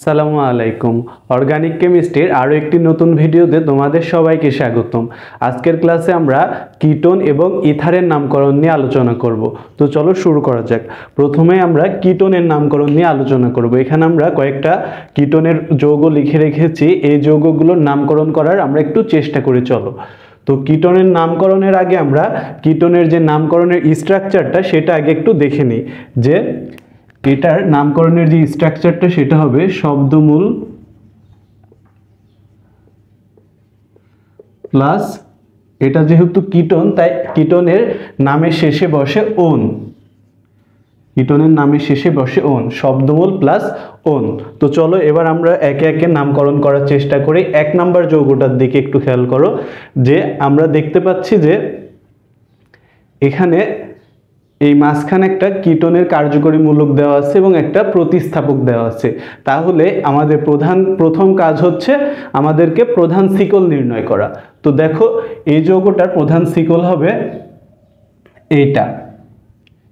আসসালামু আলাইকুম। অর্গানিক কেমিস্ট্রির আরও একটি নতুন ভিডিওতে তোমাদের সবাইকে স্বাগতম। আজকের ক্লাসে আমরা কিটোন এবং ইথারের নামকরণ নিয়ে আলোচনা করব। তো চলো শুরু করা যাক। প্রথমে আমরা কিটোনের নামকরণ নিয়ে আলোচনা করব। এখানে আমরা কয়েকটা কিটোনের যৌগ লিখে রেখেছি, এই যৌগগুলোর নামকরণ করার আমরা একটু চেষ্টা করি। চলো, তো কিটোনের নামকরণের আগে আমরা কিটোনের যে নামকরণের স্ট্রাকচারটা সেটা আগে একটু দেখে নিই। যে এটার নামকরণের যে স্ট্রাকচারটা সেটা হবে শব্দমূল প্লাস, এটা যেহেতু কিটোন তাই কিটোনের নামের শেষে বসে ওন। কিটোনের নামের শেষে বসে ওন, শব্দমূল প্লাস ওন। তো চলো এবার আমরা একে একে নামকরণ করার চেষ্টা করি। এক নাম্বার যৌগটার দিকে একটু খেয়াল করো, যে আমরা দেখতে পাচ্ছি যে এখানে এই মাঝখানে একটা কিটোনের কার্যকরী মূলক দেওয়া আছে এবং একটা প্রতিস্থাপক দেওয়া আছে। তাহলে আমাদের প্রথম কাজ হচ্ছে আমাদেরকে প্রধান শিকল নির্ণয় করা। তো দেখো, এই যৌগটার প্রধান শিকল হবে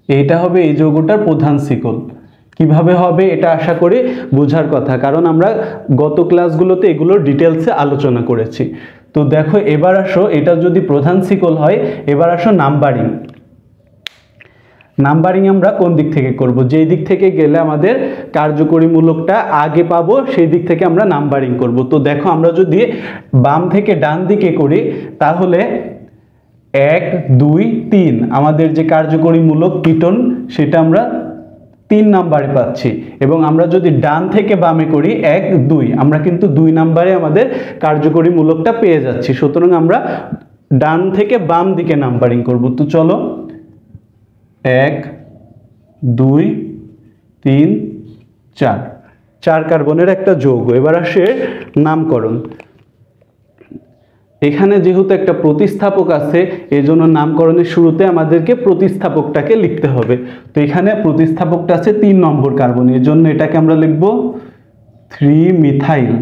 এইটা হবে এই যৌগটার প্রধান শিকল। কিভাবে হবে এটা আশা করি বোঝার কথা, কারণ আমরা গত ক্লাসগুলোতে এগুলোর ডিটেলসে আলোচনা করেছি। তো দেখো, এবার আসো, এটা যদি প্রধান শিকল হয়, এবার আসো নাম্বারিং। নাম্বারিং আমরা কোন দিক থেকে করব? যেই দিক থেকে গেলে আমাদের কার্যকরী মূলকটা আগে পাবো সেই দিক থেকে আমরা নাম্বারিং করব। তো দেখো, আমরা যদি বাম থেকে ডান দিকে করি তাহলে 1, 2, 3 আমাদের যে কার্যকরী মূলক কিটোন সেটা আমরা 3 নাম্বারে পাচ্ছি। এবং আমরা যদি ডান থেকে বামে করি 1, 2 আমরা কিন্তু 2 নাম্বারে আমাদের কার্যকরী মূলকটা পেয়ে যাচ্ছি। সুতরাং আমরা ডান থেকে বাম দিকে নাম্বারিং করব। তো চলো, 1, 2, 3, 4 কার্বনের একটা যৌগ। এবার আসে নামকরণ। এখানে যেহেতু একটা প্রতিস্থাপক আছে, এজন্য নামকরণের শুরুতে আমাদেরকে প্রতিস্থাপকটাকে লিখতে হবে। তো এখানে প্রতিস্থাপকটা আছে 3 নম্বর কার্বন, এর জন্য এটাকে আমরা লিখব 3-মিথাইল।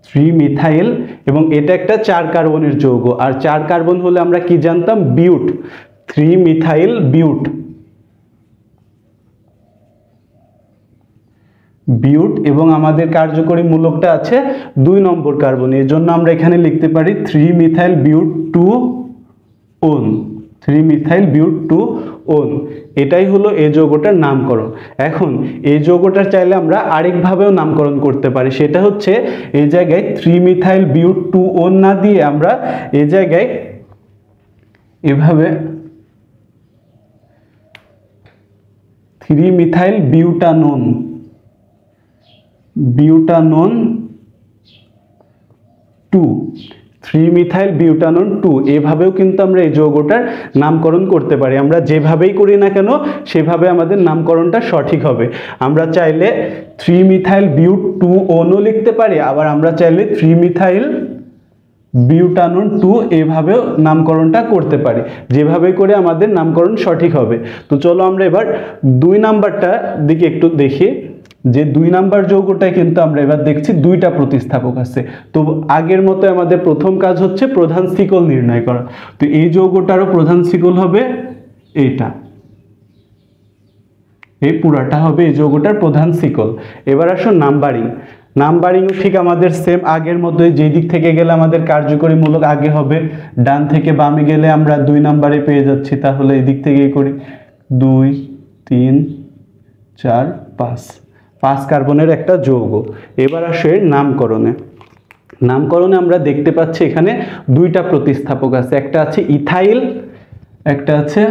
3-মিথাইল, এবং এটা একটা 4 কার্বনের যৌগ। আর 4 কার্বন হলে আমরা কি জানতাম? বিউট। 3-মিথাইল বিউট। এবং আমাদের কার্যকরী মূলকটা আছে 2 নম্বর কার্বন, এর জন্য আমরা এখানে লিখতে পারি 3-মিথাইল বিউট 2 ওন। 3-মিথাইল বিউট 2 ওন। এটাই হলো এই যৌগটার নামকরণ। এখন এই যৌগটার চাইলে আমরা আরেকভাবেও নামকরণ করতে পারি। সেটা হচ্ছে, এই জায়গায় 3-মিথাইল বিউট 2 ওন না দিয়ে আমরা এই জায়গায় এভাবে 3-মিথাইল বিউটানোন 2, 3-মিথাইল বিউটানোন 2 এভাবেও কিন্তু আমরা এই যৌগটার নামকরণ করতে পারি। আমরা যেভাবেই করি না কেন সেভাবে আমাদের নামকরণটা সঠিক হবে। আমরা চাইলে 3-মিথাইল বিউট 2 ওনও লিখতে পারি, আবার আমরা চাইলে 3-মিথাইল বিউটানোন 2 এভাবেও নামকরণটা করতে পারি। যেভাবে করে আমাদের নামকরণ সঠিক হবে। তো চলো আমরা এবার 2 নাম্বারটার দিকে একটু দেখি, যে 2 নাম্বার যৌগটায় কিন্তু আমরা এবার দেখছি 2টা প্রতিস্থাপক আছে। তো আগের মতো আমাদের প্রথম কাজ হচ্ছে প্রধান শিকল নির্ণয় করা। তো এই যৌগটারও প্রধান শিকল হবে এইটা, এই পুরাটা হবে এই যৌগটার প্রধান শিকল। এবার আসো নাম্বারিং। নাম্বারিংও ঠিক আমাদের সেম আগের মতোই, যেই দিক থেকে গেলে আমাদের কার্যকরী মূলক আগে হবে। ডান থেকে বামে গেলে আমরা 2 নাম্বারে পেয়ে যাচ্ছি, তাহলে এই দিক থেকেই করি 2, 3, 4, 5 কার্বনের একটা যৌগ। এবার আসে নামকরণে। নামকরণে আমরা দেখতে পাচ্ছি এখানে 2টা প্রতিস্থাপক আছে, একটা আছে ইথাইল, একটা আছে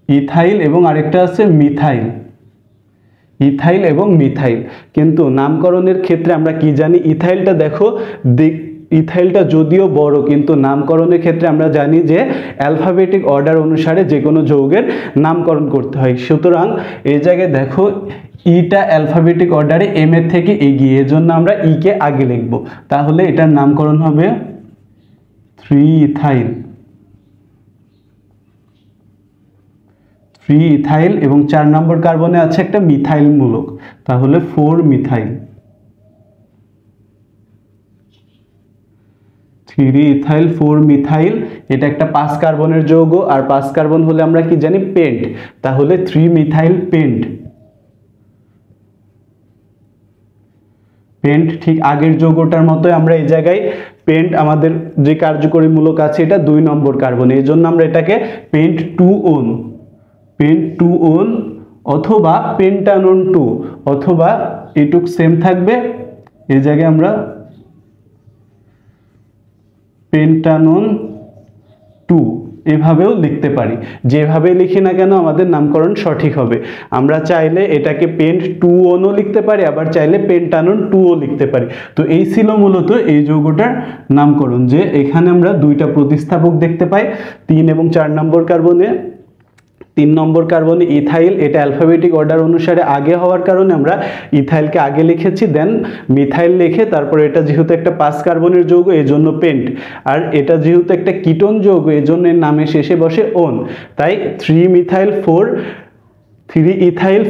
ইথাইল এবং আরেকটা আছে মিথাইল। ইথাইল এবং মিথাইল। কিন্তু নামকরণের ক্ষেত্রে আমরা কি জানি? ইথাইলটা দেখো, ইথাইলটা যদিও বড়, কিন্তু নামকরণের ক্ষেত্রে আমরা জানি যে অ্যালফাবেটিক অর্ডার অনুসারে যে কোনো যৌগের নামকরণ করতে হয়। সুতরাং এই জায়গায় দেখো, ইটা অ্যালফাবেটিক অর্ডারে এম এর থেকে এগিয়ে, এর জন্য আমরা ই কে আগে লিখব। তাহলে এটার নামকরণ হবে 3-ইথাইল। 3-ইথাইল, এবং 4 নম্বর কার্বনে আছে একটা মিথাইল মূলক, তাহলে 4-মিথাইল। 3 ইথাইল 4 মিথাইল, এটা একটা 5 কার্বনের যৌগ, আর 5 কার্বন হলে আমরা কি জানি পেন্ট, তাহলে 3 মিথাইল পেন্ট। পেন্ট ঠিক আগের যৌগটার মতোই আমরা এই জায়গায় পেন্ট আমাদের যে কার্যকরী মূলক আছে এটা 2 নম্বর কার্বন, এই জন্য আমরা এটাকে পেন্ট 2 পেন্ট 2 অথবা পেন্টানন 2, অথবা এটুক সেম থাকবে, এই জায়গায় আমরা পেন্টানন 2 এভাবেও লিখতে পারি। যেভাবে লিখি না কেন আমাদের নামকরণ সঠিক হবে। আমরা চাইলে এটাকে পেন্ট 2 লিখতে পারি, আবার চাইলে পেন্টানন 2 লিখতে পারি। তো এই ছিল মূলত এই যৌগটার নামকরণ, যে এখানে আমরা দুইটা প্রতিস্থাপক দেখতে পাই 3 এবং 4 নম্বর কার্বনে। 3 নম্বর কার্বনে ইথাইল, এটা অ্যালফাবেটিক অর্ডার অনুসারে আগে হওয়ার কারণে আমরা ইথাইলকে আগে লিখেছি, দেন মিথাইল লিখে তারপর এটা যেহেতু একটা 5 কার্বনের যৌগ এই জন্য পেন্ট, আর এটা যেহেতু একটা কিটোন যৌগ এই জন্য এর নামে শেষে বসে ওন, তাই 3 ইথাইল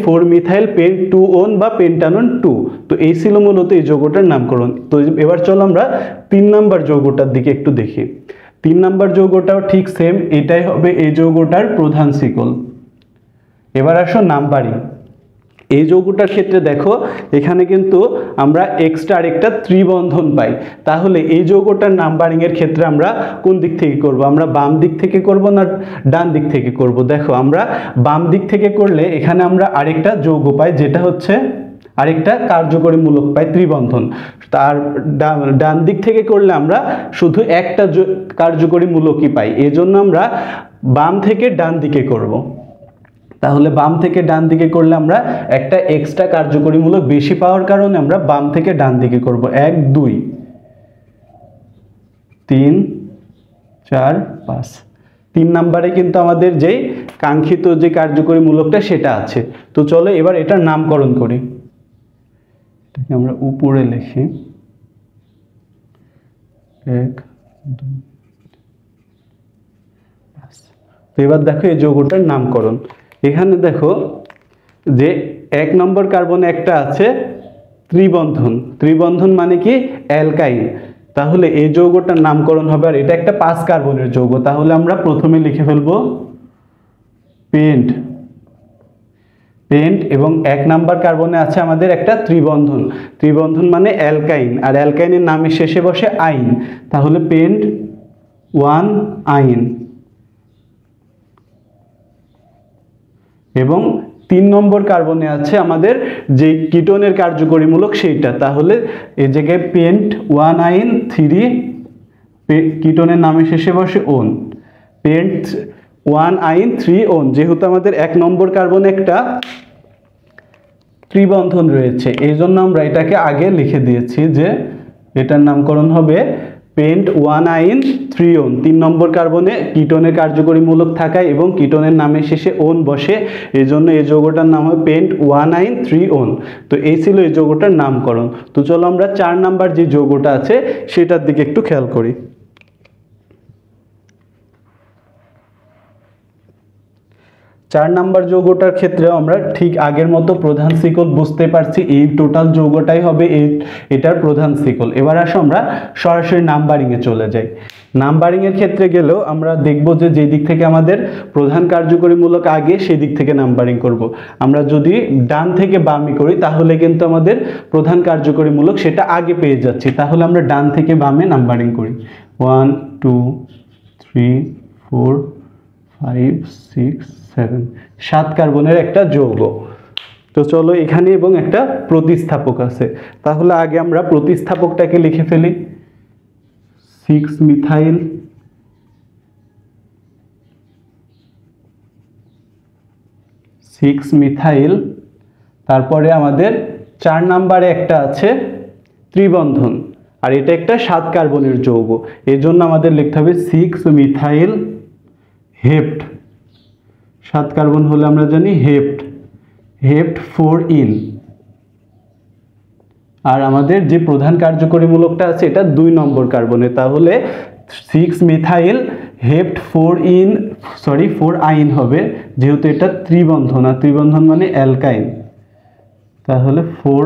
4 মিথাইল পেন্ট 2 বা পেন্টানন 2। তো এই ছিল মূলত এই যৌগটার নামকরণ। তো এবার চলো আমরা 3 নম্বর যৌগটার দিকে একটু দেখি। 3 নম্বর যৌগটাও ঠিক সেম, এটাই হবে এই যৌগটার প্রধান শিকল। এবার আসো নাম্বারিং। এই যৌগটার ক্ষেত্রে দেখো এখানে কিন্তু আমরা এক্সট্রা আরেকটা ত্রিবন্ধন পাই, তাহলে এই যৌগটার নাম্বারিং এর ক্ষেত্রে আমরা কোন দিক থেকে করব? আমরা বাম দিক থেকে করব না ডান দিক থেকে করব? দেখো আমরা বাম দিক থেকে করলে এখানে আমরা আরেকটা যৌগ পাই, যেটা হচ্ছে আরেকটা কার্যকরী মূলক পাই ত্রিবন্ধন। তার ডান দিক থেকে করলে আমরা শুধু একটা কার্যকরী মূলকই পাই, এজন্য আমরা বাম থেকে ডান দিকে করব। তাহলে বাম থেকে ডান দিকে করলে আমরা একটা এক্সট্রা কার্যকরী মূলক বেশি পাওয়ার কারণে আমরা বাম থেকে ডান দিকে করব। 1 2 3 4 5। 3 নম্বরে কিন্তু আমাদের যেই কাঙ্ক্ষিত যে কার্যকরী মূলকটা সেটা আছে। তো চলো এবার এটার নামকরণ করি। এটাকে আমরা উপরে লিখি 1 2 5। তো এবার দেখো এই যৌগটার নামকরণ। এখানে দেখো যে 1 নম্বর কার্বনে একটা আছে ত্রিবন্ধন। ত্রিবন্ধন মানে কি? অ্যালকাইন। তাহলে এই যৌগটার নামকরণ হবে, আর এটা একটা 5 কার্বনের যৌগ, তাহলে আমরা প্রথমে লিখে ফেলবো পেন্ট। পেন্ট এবং 1 নাম্বার কার্বনে আছে আমাদের একটা ত্রিবন্ধন। ত্রিবন্ধন মানে অ্যালকাইন, আর অ্যালকাইনের নামের শেষে বসে আইন, তাহলে পেন্ট 1 আইন। এবং 3 নম্বর কার্বনে আছে আমাদের যে কিটোনের কার্যকরী মূলক সেইটা, তাহলে এই জায়গায় পেন্ট 1 আইন 3, কিটোনের নামের শেষে বসে ওন, পেন্ট 1 আইন 3 ওন। যেহেতু আমাদের 1 নম্বর কার্বনে একটা ত্রিবন্ধন রয়েছে এই জন্য আমরা এটাকে আগে লিখে দিয়েছি যে এটার নামকরণ হবে পেন্ট 1 আইন 3 ওন। 3 নম্বর কার্বনে কিটোনের কার্যকরী মূলক থাকায় এবং কিটোনের নামের শেষে ওন বসে, এই জন্য এই যৌগটার নাম হয় পেন্ট 1 আইন 3 ওন। তো এই ছিল এই যৌগটার নামকরণ। তো চলো আমরা 4 নাম্বার যে যৌগটা আছে সেটার দিকে একটু খেয়াল করি। 4 নাম্বার যৌগটার ক্ষেত্রে আমরা ঠিক আগের মতো প্রধান শিকল বুঝতে পারছি, এই টোটাল যৌগটাই হবে এটার প্রধান শিকল। এবার আসো আমরা সরাসরি নাম্বারিং এ চলে যাই। নাম্বারিং এর ক্ষেত্রে গেলেও আমরা দেখব যে যে দিক থেকে আমাদের প্রধান কার্যকরী মূলক আগে সেই দিক থেকে নাম্বারিং করব। আমরা যদি ডান থেকে বামে করি তাহলে কিন্তু আমাদের প্রধান কার্যকরী মূলক সেটা আগে পেয়ে যাচ্ছি, তাহলে আমরা ডান থেকে বামে নাম্বারিং করি। 1 2 3 4 5 6 7, 7 কার্বনের একটা যৌগ। তো চলো এখানে এবং একটা প্রতিস্থাপক আছে, তাহলে আগে আমরা প্রতিস্থাপকটাকে লিখে ফেলি 6 মিথাইল 6 মিথাইল। তারপরে আমাদের 4 নম্বরে একটা আছে ত্রিবন্ধন, আর এটা একটা 7 কার্বনের যৌগ, এর জন্য আমাদের লিখতে হবে 6 মিথাইল হেপ্ট। 7 কার্বন হলে আমরা জানি হেপ্ট, হেপ্ট 4 ইন। আর আমাদের যে প্রধান কার্যকরী মূলকটা আছে এটা 2 নম্বর কার্বনে, তাহলে 6 মিথাইল হেপ্ট 4 আইন হবে, যেহেতু এটা ত্রিবন্ধন, আর ত্রিবন্ধন মানে অ্যালকাইন, তাহলে 4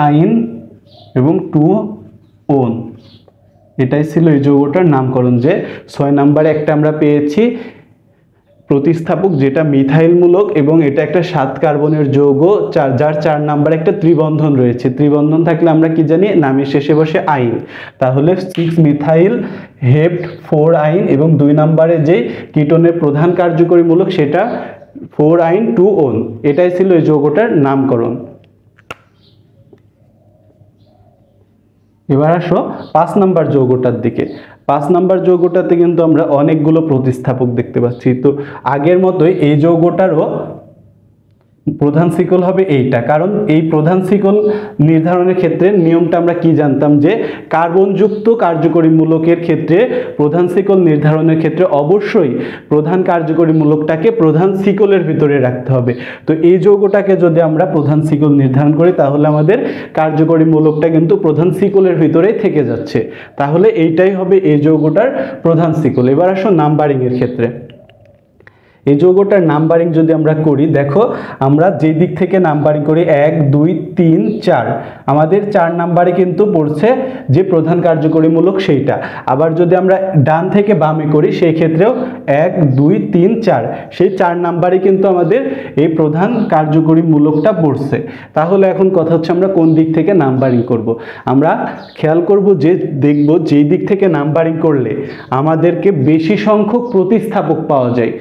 আইন এবং 2 ওন। এটাই ছিল এই যৌগটার নামকরণ, যে 6 নম্বরে একটা আমরা পেয়েছি প্রতিস্থাপক যেটা মিথাইলমূলক এবং এটা একটা 7 কার্বনের যৌগ, যার 4 নম্বরে একটা ত্রিবন্ধন রয়েছে। ত্রিবন্ধন থাকলে আমরা কি জানি, নামের শেষে বসে আইন। তাহলে 6 মিথাইল হেপ্ট 4 আইন, এবং 2 নম্বরে যে কিটোনের প্রধান কার্যকরী মূলক সেটা 4 আইন 2 ওন। এটাই ছিল এই যৌগটার নামকরণ। এবার আসো 5 নাম্বার যৌগটার দিকে। 5 নাম্বার যৌগটাতে কিন্তু আমরা অনেকগুলো প্রতিস্থাপক দেখতে পাচ্ছি। তো আগের মতোই এই যৌগটারও প্রধান শিকল হবে এইটা, কারণ এই প্রধান শিকল নির্ধারণের ক্ষেত্রে নিয়মটা আমরা কি জানতাম, যে কার্বনযুক্ত কার্যকরী মূলকের ক্ষেত্রে প্রধান শিকল নির্ধারণের ক্ষেত্রে অবশ্যই প্রধান কার্যকরী মূলকটাকে প্রধান শিকলের ভিতরে রাখতে হবে। তো এই যৌগটাকে যদি আমরা প্রধান শিকল নির্ধারণ করি তাহলে আমাদের কার্যকরী মূলকটা কিন্তু প্রধান শিকলের ভিতরেই থেকে যাচ্ছে। তাহলে এইটাই হবে এই যৌগটার প্রধান শিকল। এবার আসো নাম্বারিং এর ক্ষেত্রে। এই যৌগটার নাম্বারিং যদি আমরা করি, দেখো আমরা যে দিক থেকে নাম্বারিং করি 1 2 3 4, আমাদের 4 নাম্বারে কিন্তু পড়ছে যে প্রধান কার্যকরী মূলক সেইটা। আবার যদি আমরা ডান থেকে বামে করি সেই ক্ষেত্রেও 1 2 3 4, সেই 4 নাম্বারে কিন্তু আমাদের এই প্রধান কার্যকরী মূলকটা পড়ছে। তাহলে এখন কথা হচ্ছে আমরা কোন দিক থেকে নাম্বারিং করব। আমরা খেয়াল করব যে দেখব যেই দিক থেকে নাম্বারিং করলে আমাদেরকে বেশি সংখ্যক প্রতিস্থাপক পাওয়া যায়।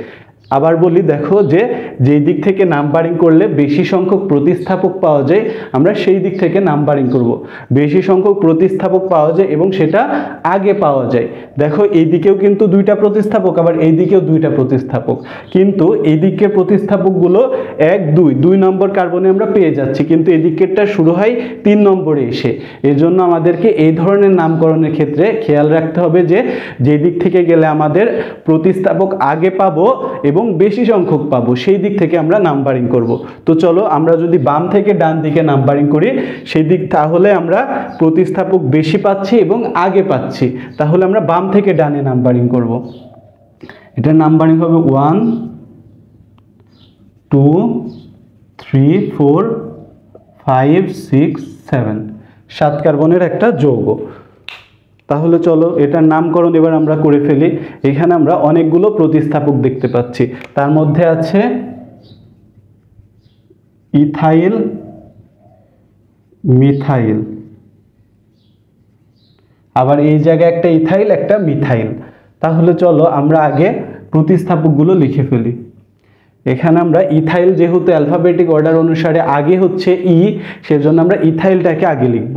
আবার বলি, দেখো যে যেই দিক থেকে নাম্বারিং করলে বেশি সংখ্যক প্রতিস্থাপক পাওয়া যায় আমরা সেই দিক থেকে নাম্বারিং করব। বেশি সংখ্যক প্রতিস্থাপক পাওয়া যায় এবং সেটা আগে পাওয়া যায়। দেখো এই দিকেও কিন্তু 2টা প্রতিস্থাপক, আবার এই দিকেও 2টা প্রতিস্থাপক, কিন্তু এই দিকের প্রতিস্থাপকগুলো 1 2 2 নম্বর কার্বনে আমরা পেয়ে যাচ্ছি, কিন্তু এই দিকেরটা শুরু হয় 3 নম্বরে এসে। এজন্য আমাদেরকে এই ধরনের নামকরণের ক্ষেত্রে খেয়াল রাখতে হবে যে যেই দিক থেকে গেলে আমাদের প্রতিস্থাপক আগে পাবো এবং বেশি সংখ্যক পাবো সেই দিক থেকে আমরা নাম্বারিং করব। তো চলো আমরা যদি বাম থেকে ডান দিকে নাম্বারিং করি সেই দিক, তাহলে আমরা প্রতিস্থাপক বেশি পাচ্ছি এবং আগে পাচ্ছি। তাহলে আমরা বাম থেকে ডানে নাম্বারিং করব। এটা নাম্বারিং হবে 1 2 3 4 5 6 7, 7 কার্বনের একটা যৌগ। তাহলে চলো এটার নামকরণ এবার আমরা করে ফেলি। এখানে আমরা অনেকগুলো প্রতিস্থাপক দেখতে পাচ্ছি, তার মধ্যে আছে ইথাইল মিথাইল, আবার এই জায়গায় একটা ইথাইল একটা মিথাইল। তাহলে চলো আমরা আগে প্রতিস্থাপকগুলো লিখে ফেলি। এখানে আমরা ইথাইল যেহেতু অ্যালফাবেটিক অর্ডার অনুসারে আগে হচ্ছে ই, সেজন্য আমরা ইথাইলটাকে আগে লিখব।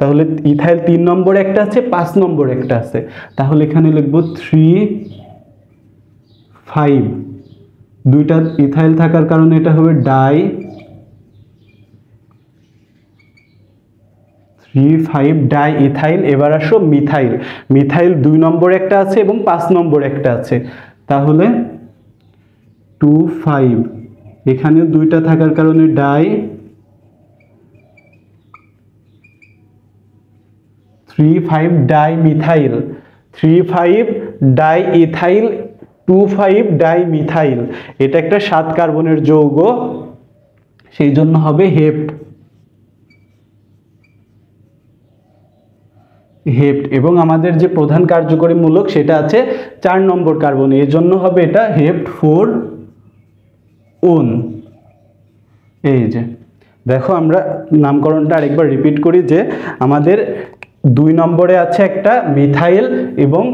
তাহলে ইথাইল 3 নম্বরে একটা আছে, 5 নম্বরে একটা আছে। তাহলে এখানে লিখব 3 5, 2টা ইথাইল থাকার কারণে এটা হবে ডাই 3 5 ডাই ইথাইল। এবার আসো মিথাইল। মিথাইল 2 নম্বরে একটা আছে এবং 5 নম্বরে একটা আছে। তাহলে 2 5, এখানে 2টা থাকার কারণে die 3 5 di methyl, 3 5 di ethyl 2 5 di methyl. এটা একটা 7 কার্বনের যৌগ, সেই জন্য হবে হেপ্ট। হেপ্ট এবং আমাদের যে প্রধান কার্যকরী মূলক সেটা আছে 4 নম্বর কার্বনে, এর জন্য হবে এটা হেপ্ট 4 ওন। এই যে দেখো আমরা নামকরণটা আরেকবার রিপিট করি, যে আমাদের 2 নম্বরে আছে একটা মিথাইল এবং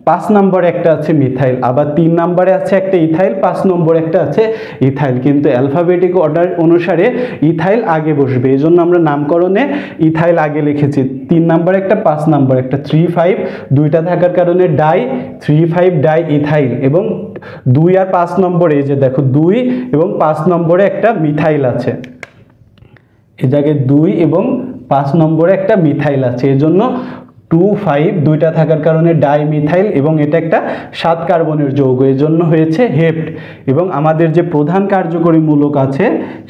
5 নম্বরে একটা আছে মিথাইল, আবার 3 নম্বরে আছে একটা ইথাইল, 5 নম্বরে একটা আছে ইথাইল, কিন্তু অ্যালফাবেটিক অর্ডার অনুসারে ইথাইল আগে বসবে, এই জন্য আমরা নামকরণে ইথাইল আগে লিখেছি। 3 নম্বরে একটা, 5 নম্বরে একটা। 3 5 2টা থাকার কারণে ডাই 3 5 ডাই ইথাইল, এবং 2 আর 5 নম্বরে এই যে দেখো 2 এবং 5 নম্বরে একটা মিথাইল আছে, এই জায়গায় 2 এবং 5 নম্বরে একটা মিথাইল আছে, এই জন্য 2 5 2টা থাকার কারণে ডাই মিথাইল, এবং এটা একটা 7 কার্বনের যৌগ, এর জন্য হয়েছে হেপ্ট। এবং আমাদের যে প্রধান কার্যকরী মূলক আছে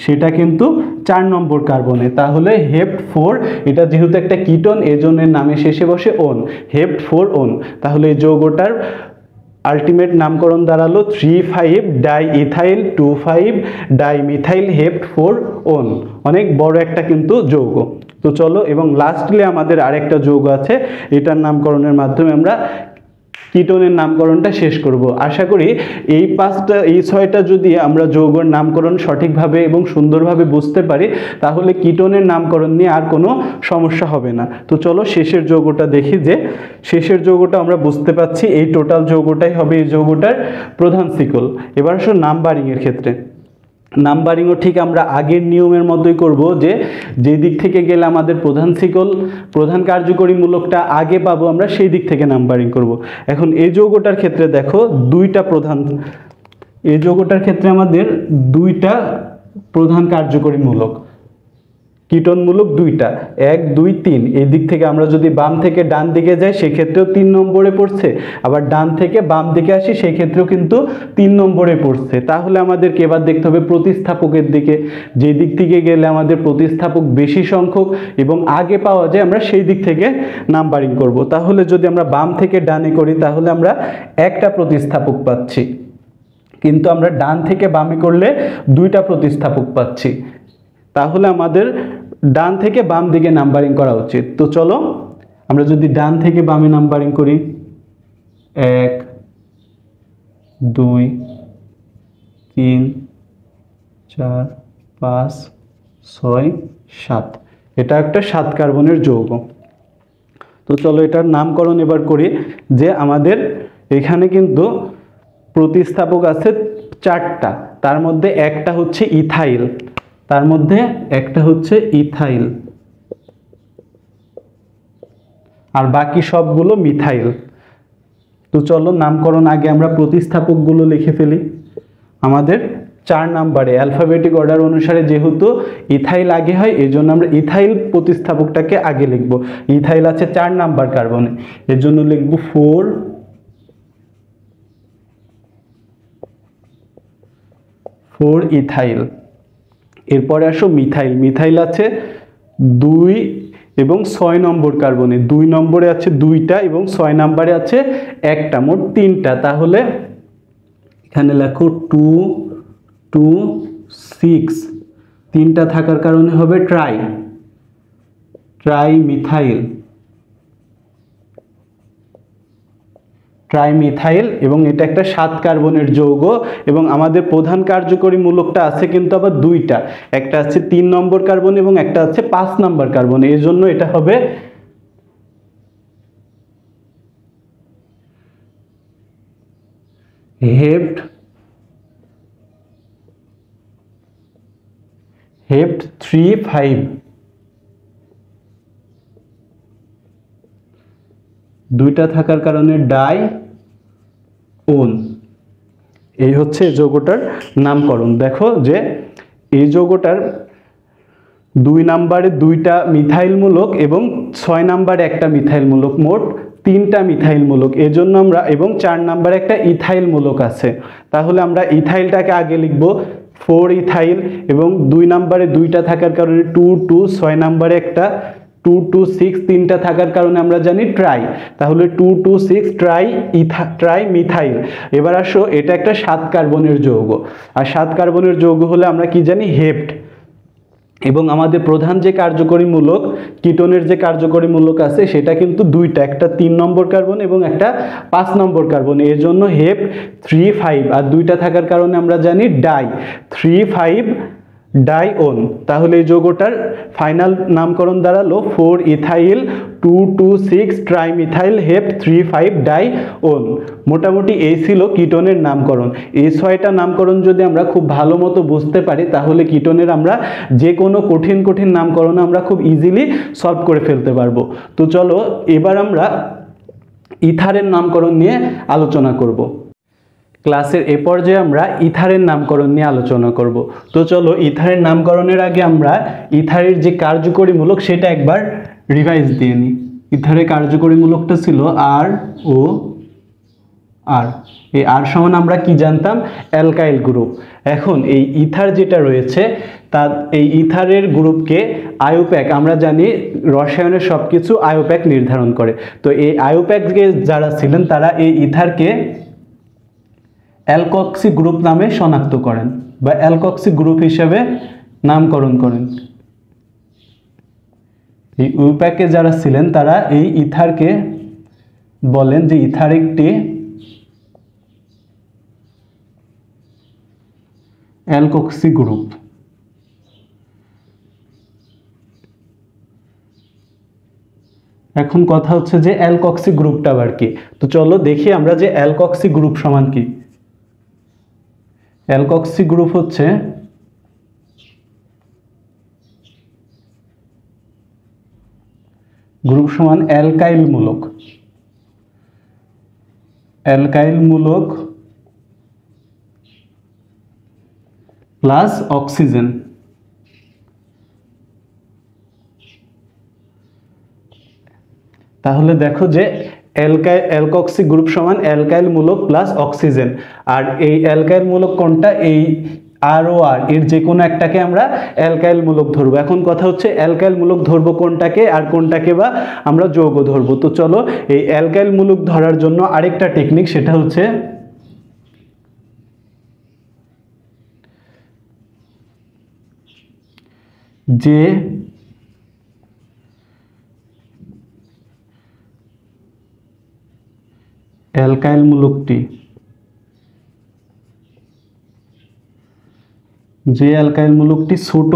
সেটা কিন্তু 4 নম্বর কার্বনে, তাহলে হেপ্ট 4। এটা যেহেতু একটা কিটোন এজন্য নামে শেষে বসে ওন, হেপ্ট 4 ওন। তাহলে এই যৌগটার আলটিমেট নামকরণ দাঁড়ালো 3 5 di ethyl 2 5 di methyl hept 4 one. অনেক বড় একটা কিন্তু যৌগ। তো চলো, এবং লাস্টলি আমাদের আরেকটা যৌগ আছে, এটার নামকরণের মাধ্যমে আমরা কিটোনের নামকরণটা শেষ করব। আশা করি এই 6টা যদি আমরা যৌগের নামকরণ সঠিকভাবে এবং সুন্দরভাবে বুঝতে পারি, তাহলে কিটোনের নামকরণ নিয়ে আর কোনো সমস্যা হবে না। তো চলো শেষের যৌগটা দেখি, যে শেষের যৌগটা আমরা বুঝতে পাচ্ছি এই টোটাল যৌগটাই হবে এই যৌগটার প্রধান শিকল। এবার আসো নাম্বারিংয়ের ক্ষেত্রে। নাম্বারিংও ঠিক আমরা আগের নিয়মের মতোই করব, যে দিক থেকে গেলে আমাদের প্রধান শিকল, প্রধান কার্যকরী মূলকটা আগে পাবো আমরা, সেই দিক থেকে নাম্বারিং করব। এখন এই যৌগটার ক্ষেত্রে দেখো এই যৌগটার ক্ষেত্রে আমাদের 2টা প্রধান কার্যকরী মূলক, কীটনমূলক 2টা, 1 2 3। এই দিক থেকে আমরা যদি বাম থেকে ডান দিকে যাই সেক্ষেত্রেও 3 নম্বরে পড়ছে, আবার ডান থেকে বাম দিকে আসি সেই ক্ষেত্রেও কিন্তু 3 নম্বরে পড়ছে। তাহলে আমাদেরকে এবার দেখতে হবে প্রতিস্থাপকের দিকে, যে দিক থেকে গেলে আমাদের প্রতিস্থাপক বেশি সংখ্যক এবং আগে পাওয়া যায় আমরা সেই দিক থেকে নাম্বারিং করব। তাহলে যদি আমরা বাম থেকে ডানে করি তাহলে আমরা একটা প্রতিস্থাপক পাচ্ছি, কিন্তু আমরা ডান থেকে বামে করলে 2টা প্রতিস্থাপক পাচ্ছি। তাহলে আমাদের ডান থেকে বাম দিকে নাম্বারিং করা উচিত। তো চলো আমরা যদি ডান থেকে বামে নাম্বারিং করি, 1 2 3 4 5 6 7, এটা একটা 7 কার্বনের যৌগ। তো চলো এটার নামকরণ এবার করি, যে আমাদের এখানে কিন্তু প্রতিস্থাপক আছে 4টা, তার মধ্যে একটা হচ্ছে ইথাইল, আর বাকি সবগুলো মিথাইল। তো চলো নামকরণ আগে আমরা প্রতিস্থাপকগুলো লিখে ফেলি। আমাদের 4 নম্বরে অ্যালফাবেটিক অর্ডার অনুসারে যেহেতু ইথাইল আগে হয়, এই জন্য আমরা ইথাইল প্রতিস্থাপকটাকে আগে লিখব। ইথাইল আছে 4 নাম্বার কার্বনে, এর জন্য লিখব 4 ইথাইল। এরপরে আসো মিথাইল আছে 2 এবং 6 নম্বর কার্বনে, 2 নম্বরে আছে 2টা এবং 6 নম্বরে আছে 1টা, মোট 3টা। তাহলে এখানে লেখো 2 2 6, 3টা থাকার কারণে হবে ট্রাইমিথাইল, এবং এটা একটা 7 কার্বনের যৌগ। এবং আমাদের প্রধান কার্যকরী মূলকটা আছে কিন্তু আবার 2টা, একটা আছে 3 নম্বর কার্বন এবং একটা আছে 5 নম্বর কার্বন, এর জন্য এটা হবে হেপ্ট 3 5। 2টা থাকার কারণে ডাইওন। এই হচ্ছে এই যৌগটার নামকরণ। দেখো যে এই যৌগটার 2 নম্বরে 2টা মিথাইল মূলক এবং 6 নম্বরে একটা মিথাইল মূলক, মোট 3টা মিথাইল মূলক, এজন্য আমরা, এবং 4 নম্বরে একটা ইথাইল মূলক আছে। তাহলে আমরা ইথাইলটাকে আগে লিখব 4 ইথাইল, এবং 2 নম্বরে 2টা থাকার কারণে 2 2, 6 নম্বরে একটা 2 2 6, 3টা থাকার কারণে আমরা জানি ট্রাই, তাহলে 2 2 6 ট্রাই মিথাইল। এবার আসো এটা একটা 7 কার্বনের যৌগ, আর 7 কার্বনের যৌগ হলে আমরা কি জানি হেপ্ট। এবং আমাদের প্রধান যে কার্যকরী মূলক, কিটোনের যে কার্যকরী মূলক আছে সেটা কিন্তু 2টা, একটা 3 নম্বর কার্বন এবং একটা 5 নম্বর কার্বন, এর জন্য হেপ 3 5, আর 2টা থাকার কারণে আমরা জানি 3 5 ডাইওন। তাহলে এই যৌগটার ফাইনাল নামকরণ দাঁড়ালো 4 ইথাইল 2 2 6 ট্রাইমিথাইল হেপ 3 5 ডাইওন। মোটামুটি এই ছিল কিটোনের নামকরণ। এই 6টা নামকরণ যদি আমরা খুব ভালো মতো বুঝতে পারি তাহলে কিটোনের আমরা যে কোনো কঠিন নামকরণ আমরা খুব ইজিলি সলভ করে ফেলতে পারবো। তো চলো এবার আমরা ইথারের নামকরণ নিয়ে আলোচনা করব। ক্লাসের এ পর্যায়ে আমরা ইথারের নামকরণ নিয়ে আলোচনা করব। তো চলো ইথারের নামকরণের আগে আমরা ইথারের যে কার্যকরী মূলক সেটা একবার রিভাইজ দিয়ে নিই। ইথারের কার্যকরী মূলকটা ছিল আর এই আর সমান আমরা কি জানতাম, অ্যালকাইল গ্রুপ। এখন এই ইথার যেটা রয়েছে তার এই ইথারের গ্রুপকে আয়োপ্যাক, আমরা জানি রসায়নের সব কিছু আয়োপ্যাক নির্ধারণ করে। তো এই আয়োপ্যাকে যারা ছিলেন তারা এই ইথারকে অ্যালকক্সি গ্রুপ নামে শনাক্ত করেন বা অ্যালকক্সি গ্রুপ হিসেবে নামকরণ করেন। এই ইউপ্যাকে যারা ছিলেন তারা এই ইথারকে বলেন যে ইথার একটি অ্যালকক্সি গ্রুপ। এখন কথা হচ্ছে যে অ্যালকক্সি গ্রুপটা আবার কি। তো চলো দেখি আমরা যে অ্যালকক্সি গ্রুপ সমান কি। অ্যালকক্সি গ্রুপ হচ্ছে গ্রুপ সমান অ্যালকাইল মূলক, অ্যালকাইল মূলক প্লাস অক্সিজেন। তাহলে দেখো যে অ্যালকক্সি গ্রুপ সমান অ্যালকাইল মূলক প্লাস অক্সিজেন। আর এই অ্যালকাইল মূলক কোনটা, এই আর ও আর এর যে কোনো একটাকে আমরা অ্যালকাইল মূলক ধরবো। এখন কথা হচ্ছে অ্যালকাইল মূলক ধরবো কোনটাকে আর কোনটাকে বা আমরা যৌগ ধরবো। তো চলো এই অ্যালকাইল মূলক ধরার জন্য আরেকটা টেকনিক, সেটা হচ্ছে যে অ্যালকাইল মূলকটি ছোট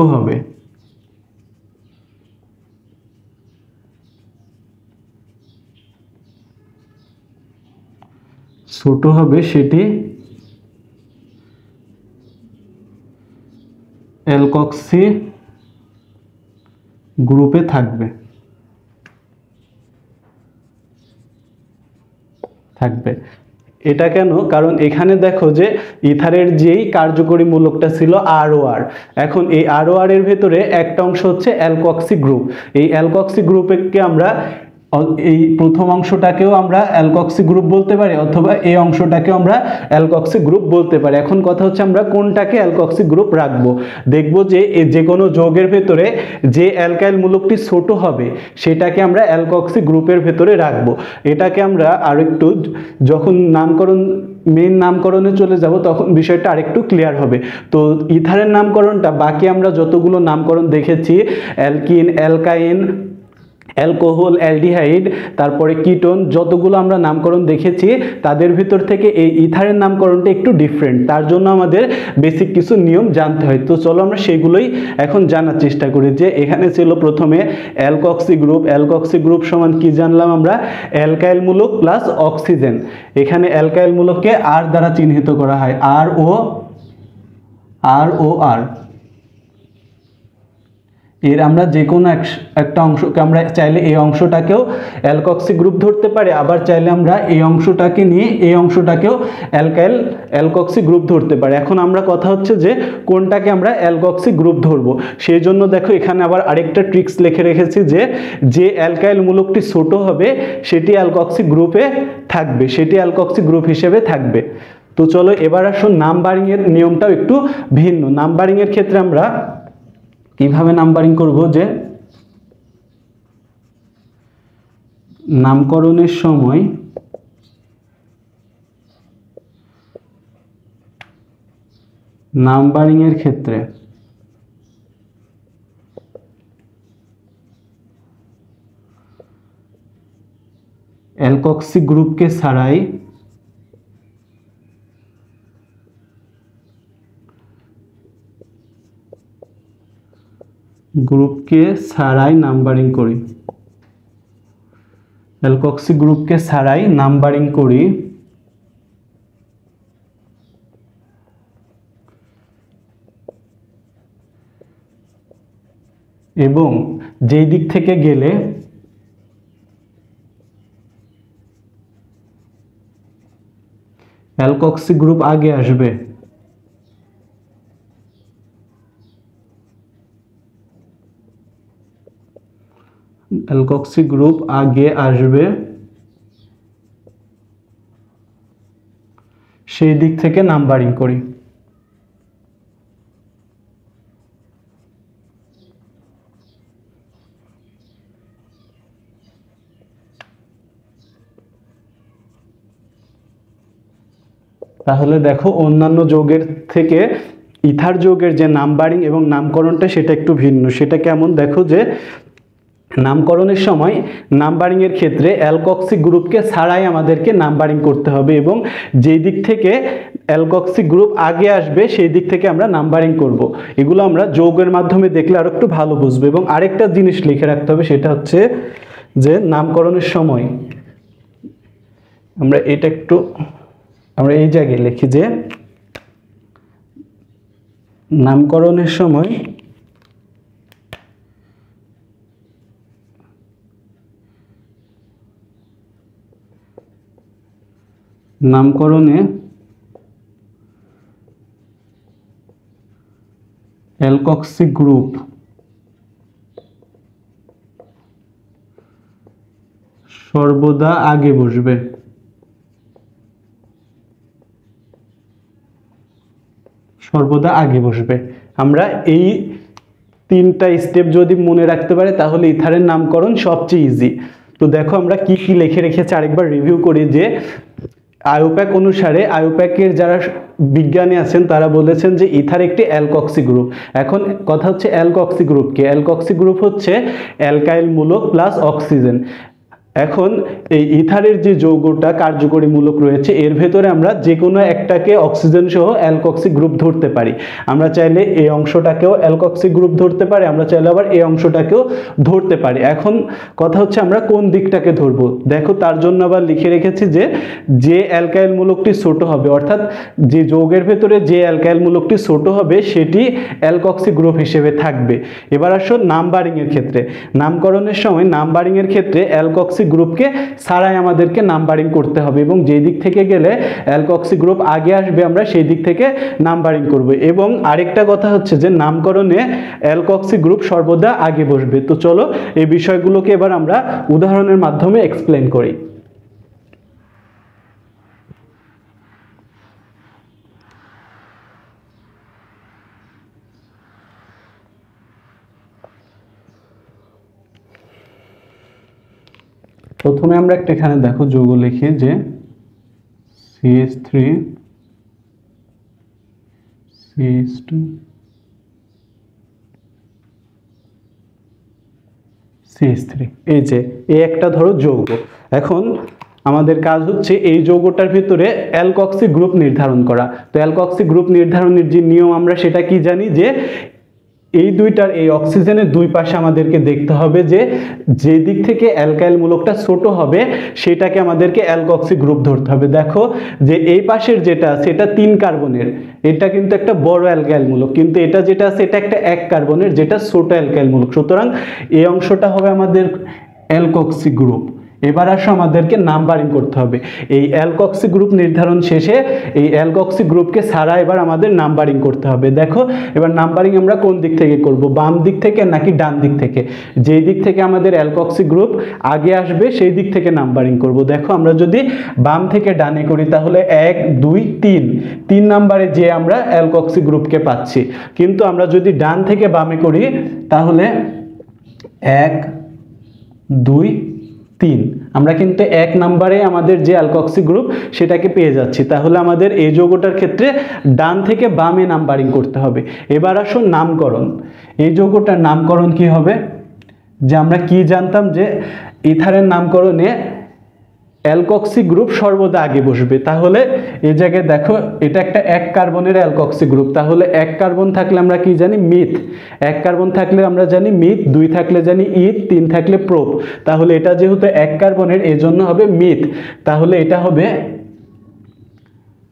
হবে সেটি অ্যালকক্সি গ্রুপে থাকবে। এটা কেন? কারণ এখানে দেখো যে ইথারের যেই কার্যকরী মূলকটা ছিল ROR, এখন এই ROR এর ভেতরে একটা অংশ হচ্ছে অ্যালকক্সি গ্রুপ। এই অ্যালকক্সি গ্রুপকে আমরা এই প্রথম অংশটাকেও আমরা অ্যালকক্সি গ্রুপ বলতে পারি, অথবা এই অংশটাকেও আমরা অ্যালকক্সি গ্রুপ বলতে পারি। এখন কথা হচ্ছে আমরা কোনটাকে অ্যালকক্সি গ্রুপ রাখবো। দেখবো যে যে কোনো যৌগের ভেতরে যে অ্যালকাইল মূলকটি ছোট হবে সেটাকে আমরা অ্যালকক্সি গ্রুপের ভেতরে রাখবো। এটাকে আমরা আরেকটু যখন মেইন নামকরণে চলে যাব তখন বিষয়টা আরেকটু ক্লিয়ার হবে। তো ইথারের নামকরণটা বাকি আমরা যতগুলো নামকরণ দেখেছি, অ্যালকিন, অ্যালকাইন, অ্যালকোহল, অ্যালডিহাইড, তারপরে কিটোন, যতগুলো আমরা নামকরণ দেখেছি তাদের ভিতর থেকে এই ইথারের নামকরণটা একটু ডিফারেন্ট। তার জন্য আমাদের বেসিক কিছু নিয়ম জানতে হয়। তো চলো আমরা সেগুলোই এখন জানার চেষ্টা করি। যে এখানে ছিল প্রথমে অ্যালকক্সি গ্রুপ। অ্যালকক্সি গ্রুপ সমান কি জানলাম আমরা? অ্যালকাইল মূলক প্লাস অক্সিজেন। এখানে অ্যালকাইল মূলককে আর দ্বারা চিহ্নিত করা হয়, ROR। এর আমরা যে কোনো একটা অংশকে আমরা চাইলে এই অংশটাকেও অ্যালকক্সি গ্রুপ ধরতে পারি, আবার চাইলে আমরা এই অংশটাকে নিয়ে এই অংশটাকেও অ্যালকক্সি গ্রুপ ধরতে পারি। এখন আমরা কথা হচ্ছে যে কোনটাকে আমরা অ্যালকক্সি গ্রুপ ধরবো। সেই জন্য দেখো এখানে আবার আরেকটা ট্রিক্স লিখে রেখেছি, যে অ্যালকাইল মূলকটি ছোট হবে সেটি অ্যালকক্সি গ্রুপে থাকবে, সেটি অ্যালকক্সি গ্রুপ হিসেবে থাকবে। তো চলো এবার আসুন নাম্বারিং এর নিয়মটাও একটু ভিন্ন। নাম্বারিং এর ক্ষেত্রে আমরা কিভাবে নাম্বারিং করব, যে নামকরণের সময় নাম্বারিং এর ক্ষেত্রে অ্যালকক্সি গ্রুপকে ছাড়াই নাম্বারিং করি, অ্যালকক্সি গ্রুপকে ছাড়াই নাম্বারিং করি। এবং যেই দিক থেকে গেলে অ্যালকক্সি গ্রুপ আগে আসবে, অ্যালকক্সি গ্রুপ আগে আসবে, সেই দিক থেকে নাম্বারিং করি। তাহলে দেখো অন্যান্য যৌগের থেকে ইথার যৌগের যে নাম্বারিং এবং নামকরণটা সেটা একটু ভিন্ন। সেটা কেমন দেখো, যে নামকরণের সময় নাম্বারিংয়ের ক্ষেত্রে অ্যালকক্সি গ্রুপকে ছাড়াই আমাদেরকে নাম্বারিং করতে হবে এবং যেই দিক থেকে অ্যালকক্সি গ্রুপ আগে আসবে সেই দিক থেকে আমরা নাম্বারিং করব। এগুলো আমরা যৌগের মাধ্যমে দেখলে আরো একটু ভালো বুঝবো। এবং আরেকটা জিনিস লিখে রাখতে হবে, সেটা হচ্ছে যে নামকরণের সময় আমরা এই জায়গায় লিখি যে নামকরণের সময় নামকরণে অ্যালকক্সি গ্রুপ সর্বদা আগে বসবে। সর্বদা আগে বসবে। আমরা এই 3টা স্টেপ যদি মনে রাখতে পারি তাহলে ইথারের নামকরণ সবচেয়ে ইজি। তো দেখো আমরা কি কি লিখে রেখেছি আরেকবার রিভিউ করি। যে আইউপ্যাক অনুসারে, আইউপ্যাকের যারা বিজ্ঞানী আছেন তারা বলেছেন যে ইথার একটি অ্যালকক্সি গ্রুপ। এখন কথা হচ্ছে অ্যালকক্সি গ্রুপ কি? অ্যালকক্সি গ্রুপ হচ্ছে অ্যালকাইল মূলক প্লাস অক্সিজেন। এখন এই ইথারের যে যৌগটা কার্যকরী মূলক রয়েছে এর ভেতরে আমরা যে কোনো একটাকে অক্সিজেন সহ অ্যালকক্সি গ্রুপ ধরতে পারি। আমরা চাইলে এই অংশটাকেও অ্যালকক্সি গ্রুপ ধরতে পারি, আমরা চাইলে আবার এই অংশটাকেও ধরতে পারি। এখন কথা হচ্ছে আমরা কোন দিকটাকে ধরবো। দেখো তার জন্য আবার লিখে রেখেছি যে অ্যালকাইল মূলকটি ছোট হবে, অর্থাৎ যে যৌগের ভেতরে যে অ্যালকাইল মূলকটি ছোট হবে সেটি অ্যালকক্সি গ্রুপ হিসেবে থাকবে। এবার আসো নাম্বারিংয়ের ক্ষেত্রে। নামকরণের সময় নাম্বারিংয়ের ক্ষেত্রে অ্যালকক্সি গ্রুপকে ছাড়াই আমাদেরকে নাম্বারিং করতে হবে এবং যেই দিক থেকে গেলে অ্যালকক্সি গ্রুপ আগে আসবে আমরা সেই দিক থেকে নাম্বারিং করব। এবং আরেকটা কথা হচ্ছে যে নামকরণে অ্যালকক্সি গ্রুপ সর্বদা আগে বসবে। তো চলো এই বিষয়গুলোকে এবার আমরা উদাহরণের মাধ্যমে এক্সপ্লেন করি। প্রথমে আমরা একটা এখানে দেখো যৌগ লিখি যে CH3 CH2 CH3, এই যে এই একটা ধরো যৌগ। এখন আমাদের কাজ হচ্ছে এই যৌগটার ভিতরে অ্যালকক্সি গ্রুপ নির্ধারণ করা। তো অ্যালকক্সি গ্রুপ নির্ধারণের যে নিয়ম আমরা সেটা কি জানি, যে এই দুইটার এই অক্সিজেনের দুই পাশে আমাদেরকে দেখতে হবে যে দিক থেকে অ্যালকাইল মূলকটা ছোট হবে সেটাকে আমাদেরকে অ্যালকক্সি গ্রুপ ধরতে হবে। দেখো যে এই পাশের যেটা আছে এটা 3 কার্বনের, এটা কিন্তু একটা বড় অ্যালকাইল মূলক, কিন্তু এটা যেটা আছে এটা একটা 1 কার্বনের যেটা ছোট অ্যালকাইল মূলক। সুতরাং এই অংশটা হবে আমাদের অ্যালকক্সি গ্রুপ। এবার আসো আমাদেরকে নাম্বারিং করতে হবে। এই অ্যালকক্সি গ্রুপ নির্ধারণ শেষে এই অ্যালকক্সি গ্রুপকে ছাড়া এবার আমাদের নাম্বারিং করতে হবে। দেখো এবার নাম্বারিং আমরা কোন দিক থেকে করব, বাম দিক থেকে নাকি ডান দিক থেকে? যেই দিক থেকে আমাদের অ্যালকক্সি গ্রুপ আগে আসবে সেই দিক থেকে নাম্বারিং করব। দেখো আমরা যদি বাম থেকে ডানে করি তাহলে 1 2 3 নাম্বারে যে আমরা অ্যালকক্সি গ্রুপকে পাচ্ছি। কিন্তু আমরা যদি ডান থেকে বামে করি তাহলে 1 2 3 আমরা কিন্তু 1 নম্বরে আমাদের যে অ্যালকক্সি গ্রুপ সেটাকে পেয়ে যাচ্ছি। তাহলে আমাদের এই যৌগটার ক্ষেত্রে ডান থেকে বামে নাম্বারিং করতে হবে। এবার আসুন নামকরণ। এই যৌগটার নামকরণ কি হবে? যে আমরা কি জানতাম যে ইথারের নামকরণে অ্যালকক্সি গ্রুপ সর্বদা আগে বসবে। তাহলে এই জায়গায় দেখো এটা একটা 1 কার্বনের অ্যালকক্সি গ্রুপ। তাহলে 1 কার্বন থাকলে আমরা কি জানি? মিথ। 1 কার্বন থাকলে আমরা জানি মিথ, 2 থাকলে জানি ইথ, 3 থাকলে প্রোপ। তাহলে এটা যেহেতু 1 কার্বনের এজন্য হবে মিথ। তাহলে এটা হবে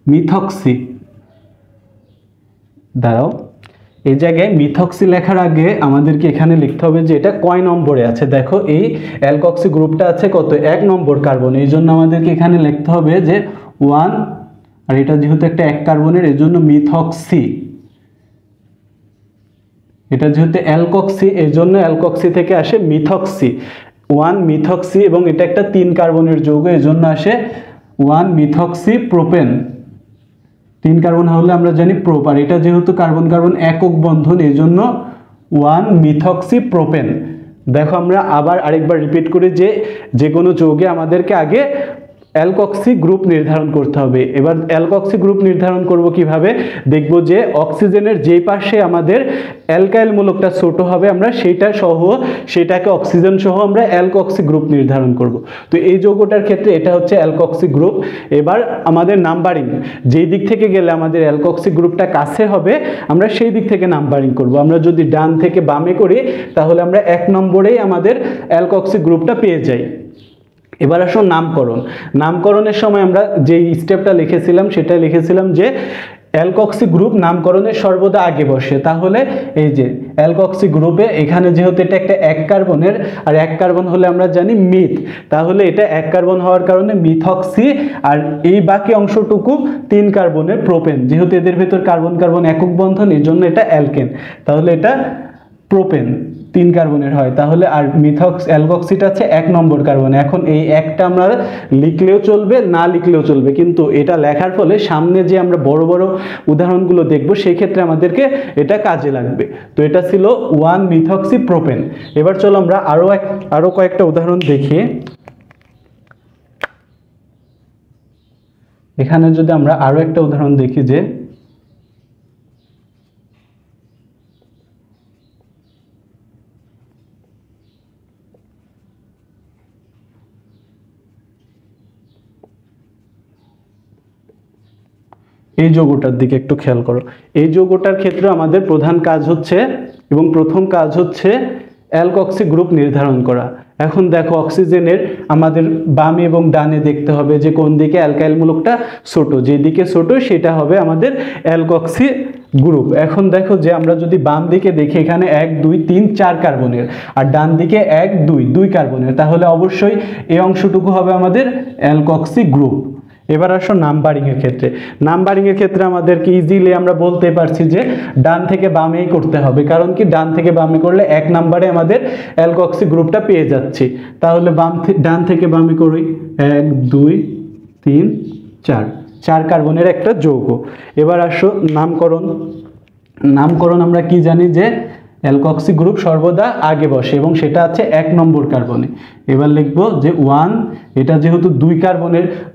মিথক্সি। দাঁড়াও, এই জায়গায় মিথক্সি লেখার আগে আমাদেরকে এখানে লিখতে হবে যে এটা কয় নম্বরে আছে। দেখো এই অ্যালকক্সি গ্রুপটা আছে কত? 1 নম্বর কার্বন। এই জন্য আমাদেরকে এখানে লিখতে হবে যে 1, আর এটা যেহেতু একটা 1 কার্বনের এই জন্য মিথক্সি। এটা যেহেতু অ্যালকক্সি এই জন্য অ্যালকক্সি থেকে আসে মিথক্সি, 1 মিথক্সি, এবং এটা একটা 3 কার্বনের যৌগ এই জন্য আসে 1 মিথক্সি প্রোপেন। 3 কার্বন হলে আমরা জানি প্রোপ, আর এটা যেহেতু কার্বন কার্বন একক বন্ধন এই জন্য 1 মিথক্সি প্রোপেন। দেখো আমরা আবার আরেকবার রিপিট করি যে কোনো যৌগে আমাদেরকে আগে অ্যালকক্সি গ্রুপ নির্ধারণ করতে হবে। এবার অ্যালকক্সি গ্রুপ নির্ধারণ করব কিভাবে, দেখব যে অক্সিজেনের যেই পাশে আমাদের অ্যালকাইল মূলকটা ছোট হবে আমরা সেটাকে অক্সিজেন সহ আমরা অ্যালকক্সি গ্রুপ নির্ধারণ করব। তো এই যৌগটার ক্ষেত্রে এটা হচ্ছে অ্যালকক্সি গ্রুপ। এবার আমাদের নাম্বারিং, যেই দিক থেকে গেলে আমাদের অ্যালকক্সি গ্রুপটা কাছে হবে আমরা সেই দিক থেকে নাম্বারিং করব। আমরা যদি ডান থেকে বামে করি তাহলে আমরা 1 নম্বরেই আমাদের অ্যালকক্সি গ্রুপটা পেয়ে যাই। এবার আসুন নামকরণের সময় আমরা যে স্টেপটা লিখেছিলাম সেটা লিখেছিলাম যে অ্যালকক্সি গ্রুপ নামকরণের সর্বদা আগে বসে। তাহলে এই যে অ্যালকক্সি গ্রুপে এখানে যেহেতু এটা একটা 1 কার্বনের, আর 1 কার্বন হলে আমরা জানি মিথ, তাহলে এটা 1 কার্বন হওয়ার কারণে মিথক্সি, আর এই বাকি অংশটুকু 3 কার্বনের প্রোপেন, যেহেতু এদের ভেতর কার্বন কার্বন একক বন্ধন এই জন্য এটা অ্যালকেন, তাহলে এটা প্রোপেন 3 কার্বনের হয়। তাহলে আর অ্যালকক্সিটা আছে 1 নম্বর কার্বন। এখন এই একটা আমরা লিখলেও চলবে, না লিখলেও চলবে, কিন্তু এটা লেখার ফলে সামনে যে আমরা বড় বড় উদাহরণগুলো দেখব সেই ক্ষেত্রে আমাদেরকে এটা কাজে লাগবে। তো এটা ছিল 1 মিথক্সি প্রোপেন। এবার চলো আমরা আরো কয়েকটা উদাহরণ দেখি। এখানে যদি আমরা আরো একটা উদাহরণ দেখি যে এই যৌগটার দিকে একটু খেয়াল করো। এই যৌগটার ক্ষেত্রে আমাদের প্রধান কাজ হচ্ছে এবং প্রথম কাজ হচ্ছে অ্যালকক্সি গ্রুপ নির্ধারণ করা। এখন দেখো অক্সিজেনের আমাদের বামে এবং ডানে দেখতে হবে যে কোন দিকে অ্যালকাইল মূলকটা ছোট, যেদিকে ছোট সেটা হবে আমাদের অ্যালকক্সি গ্রুপ। এখন দেখো যে আমরা যদি বাম দিকে দেখি এখানে 1 2 3 4 কার্বনের, আর ডান দিকে 1 2 2 কার্বনের, তাহলে অবশ্যই এই অংশটুকু হবে আমাদের অ্যালকক্সি গ্রুপ। এবার আসো নাম্বারিংয়ের ক্ষেত্রে আমাদেরকে ইজিলি আমরা বলতে পারছি যে ডান থেকে বামেই করতে হবে, কারণ কি ডান থেকে বামে করলে 1 নম্বরে আমাদের অ্যালকক্সি গ্রুপটা পেয়ে যাচ্ছি। তাহলে ডান থেকে বামে করি 1 2 3 4 কার্বনের একটা যৌগ। এবার আসো নামকরণ আমরা কি জানি যে অ্যালকক্সি গ্রুপ সর্বদা আগে বসে এবং সেটা আছে 1 নম্বর কার্বনে। এবার লিখবো যে 1, এটা যেহেতু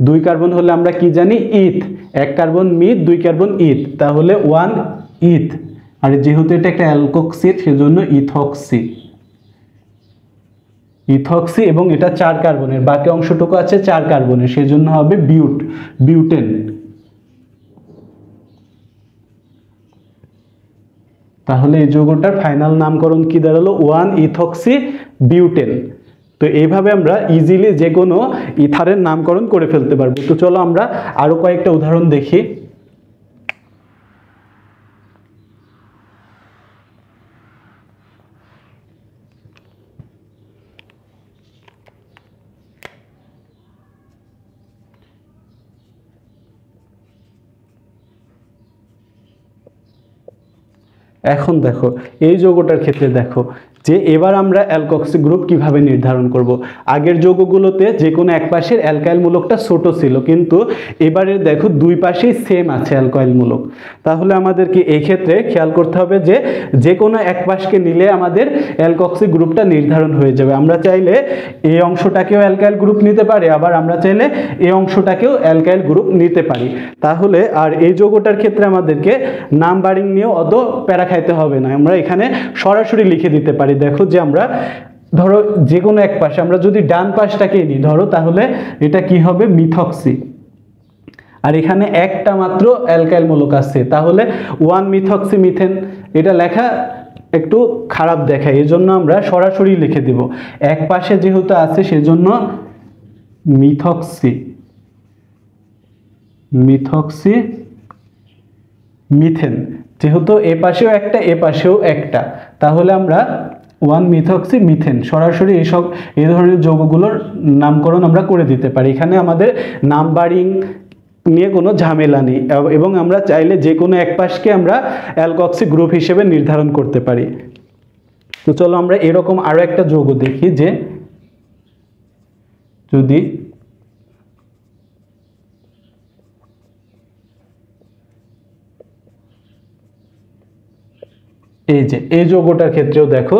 2 কার্বন হলে আমরা কি জানি ইথ, 1 কার্বন মিথ 2 কার্বন ইথ, তাহলে 1 ইথ। আর যেহেতু এটা একটা অ্যালকক্সি সেজন্য ইথক্সি এবং এটা 4 কার্বনের, বাকি অংশটুকু আছে 4 কার্বনের, সেজন্য হবে বিউটেন। তাহলে এই যৌগটার ফাইনাল নামকরণ কি দাঁড়ালো 1 ইথক্সি বিউটেন। তো এইভাবে আমরা ইজিলি যে কোনো ইথারের নামকরণ করে ফেলতে পারবো। তো চলো আমরা আরো কয়েকটা উদাহরণ দেখি। এখন দেখো এই যৌগটার ক্ষেত্রে দেখো যে এবার আমরা অ্যালকক্সি গ্রুপ কিভাবে নির্ধারণ করব। আগের যৌগগুলোতে যে কোনো এক পাশের অ্যালকাইল মূলকটা ছোট ছিল, কিন্তু এবারে দেখো দুই পাশেই সেম আছে অ্যালকাইল মূলক। তাহলে আমাদেরকে এই ক্ষেত্রে খেয়াল করতে হবে যে যে কোনো এক পাশকে নিলে আমাদের অ্যালকক্সি গ্রুপটা নির্ধারণ হয়ে যাবে। আমরা চাইলে এই অংশটাকেও অ্যালকাইল গ্রুপ নিতে পারি, আবার আমরা চাইলে এই অংশটাকেও অ্যালকাইল গ্রুপ নিতে পারি। তাহলে আর এই যৌগটার ক্ষেত্রে আমাদেরকে নাম্বারিং নিয়েও অত প্যারা খাইতে হবে না, আমরা এখানে সরাসরি লিখে দিতে পারি। দেখো যে আমরা ধরো যে কোনো এক পাশে আমরা যদি ডান পাশটাকে নিই ধরো, তাহলে এটা কি হবে মিথক্সি, আর এখানে একটা মাত্র অ্যালকাইল মূলক আছে, তাহলে 1 মিথক্সি মিথেন। এটা লেখা একটু খারাপ দেখায়, এজন্য আমরা সরাসরি লিখে দেব। এক পাশে যেহেতু আছে সেজন্য মিথক্সি মিথেন, যেহেতু এ পাশেও একটা এ পাশেও একটা, তাহলে আমরা 1 মিথক্সি মিথেন সরাসরি এই ধরনের যৌগগুলোর নামকরণ আমরা করে দিতে পারি। এখানে আমাদের নাম্বারিং নিয়ে কোনো ঝামেলা নেই এবং আমরা চাইলে যে কোনো এক পাশকে আমরা অ্যালকক্সি গ্রুপ হিসেবে নির্ধারণ করতে পারি। তো চলো আমরা এরকম আরো একটা যৌগ দেখি যে যদি এই যে এই যৌগটার ক্ষেত্রেও দেখো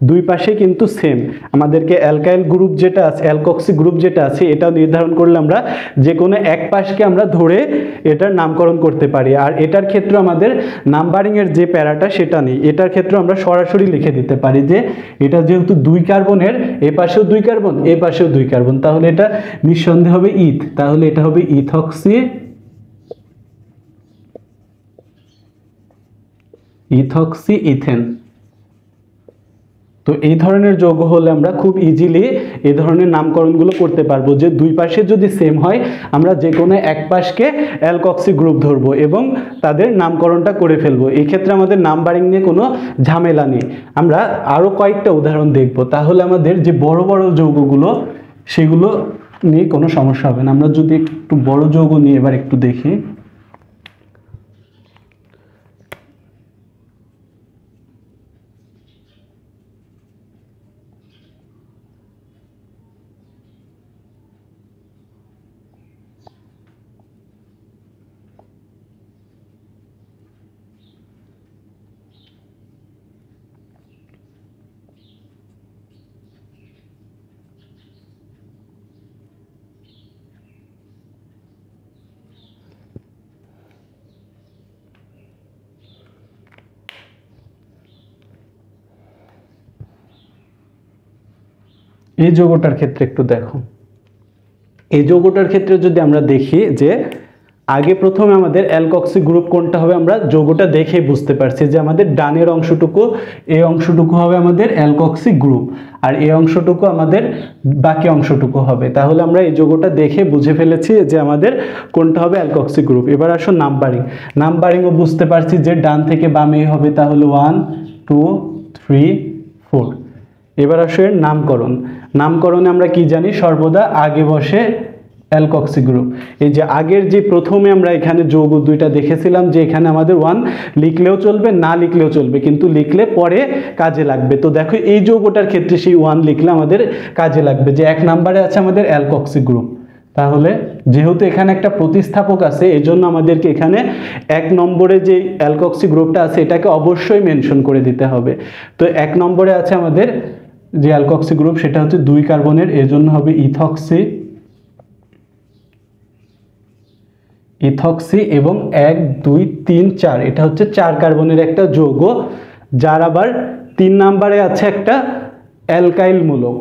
দুই পাশে কিন্তু সেম, আমাদেরকে অ্যালকাইল গ্রুপ যেটা আছে, অ্যালকক্সি গ্রুপ যেটা আছে, এটা নির্ধারণ করলে আমরা যে কোনো এক পাশকে আমরা ধরে এটার নামকরণ করতে পারি। আর এটার ক্ষেত্রে আমাদের নাম্বারিং এর যে প্যারাটা সেটা নেই, এটার ক্ষেত্রে আমরা সরাসরি লিখে দিতে পারি যে এটা যেহেতু 2 কার্বনের, এ পাশেও 2 কার্বন, এ পাশেও 2 কার্বন, তাহলে এটা নিঃসন্দেহে হবে ইথ, তাহলে এটা হবে ইথক্সি ইথেন। তো এই ধরনের যৌগ হলে আমরা খুব ইজিলি এই ধরনের নামকরণগুলো করতে পারবো, যে দুই পাশে যদি সেম হয় আমরা যে কোনো এক পাশকে অ্যালকক্সি গ্রুপ ধরবো এবং তাদের নামকরণটা করে ফেলবো। এই ক্ষেত্রে আমাদের নাম্বারিং নিয়ে কোনো ঝামেলা নেই। আমরা আরও কয়েকটা উদাহরণ দেখব, তাহলে আমাদের যে বড় বড় যৌগগুলো সেগুলো নিয়ে কোনো সমস্যা হবে না। আমরা যদি একটু বড় যৌগ নিয়ে এবার একটু দেখি। এই যৌগটার ক্ষেত্রে একটু দেখো, এই যৌগটার ক্ষেত্রে যদি আমরা দেখি যে আগে প্রথমে আমাদের অ্যালকক্সি গ্রুপ কোনটা হবে, আমরা যৌগটা দেখে বুঝতে পারছি যে আমাদের ডানের অংশটুকু, এই অংশটুকু হবে আমাদের অ্যালকক্সি গ্রুপ, আর এই অংশটুকু আমাদের বাকি অংশটুকু হবে। তাহলে আমরা এই যৌগটা দেখে বুঝে ফেলেছি যে আমাদের কোনটা হবে অ্যালকক্সি গ্রুপ। এবার আসো নাম্বারিংও বুঝতে পারছি যে ডান থেকে বামে হবে, তাহলে 1 2 3 4। এবার আসো এর নামকরণে আমরা কি জানি, সর্বদা আগে বসে অ্যালকক্সি গ্রুপ। এই যে আগের যে প্রথমে আমরা এখানে যৌগ দুইটা দেখেছিলাম যে এখানে আমাদের 1 লিখলেও চলবে, না লিখলেও চলবে, কিন্তু লিখলে পরে কাজে লাগবে। তো দেখো এই যৌগটার ক্ষেত্রে সেই 1 লিখলে আমাদের কাজে লাগবে, যে 1 নম্বরে আছে আমাদের অ্যালকক্সি গ্রুপ। তাহলে যেহেতু এখানে একটা প্রতিস্থাপক আছে, এই জন্য আমাদেরকে এখানে 1 নম্বরে যে অ্যালকক্সি গ্রুপটা আছে এটাকে অবশ্যই মেনশন করে দিতে হবে। তো 1 নম্বরে আছে আমাদের যে অ্যালকক্সি গ্রুপ সেটা হচ্ছে 2 কার্বনের, এর জন্য হবে ইথক্সি এবং 1 2 3 4, এটা হচ্ছে 4 কার্বনের একটা যৌগ, যার আবার 3 নম্বরে আছে একটা অ্যালকাইল মূলক,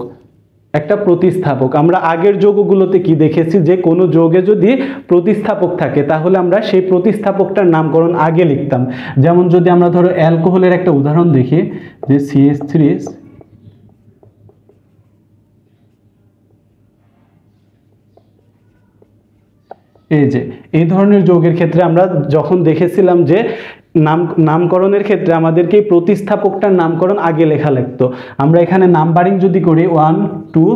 একটা প্রতিস্থাপক। আমরা আগের যৌগগুলোতে কি দেখেছি যে কোনো যৌগে যদি প্রতিস্থাপক থাকে তাহলে আমরা সেই প্রতিস্থাপকটার নামকরণ আগে লিখতাম। যেমন যদি আমরা ধরো অ্যালকোহলের একটা উদাহরণ দেখি, যে CH3, এই যে এই ধরনের যৌগের ক্ষেত্রে আমরা যখন দেখেছিলাম যে নামকরণের ক্ষেত্রে আমাদেরকে এই প্রতিস্থাপকটার নামকরণ আগে লেখা লাগতো। আমরা এখানে নাম্বারিং যদি করি 1 2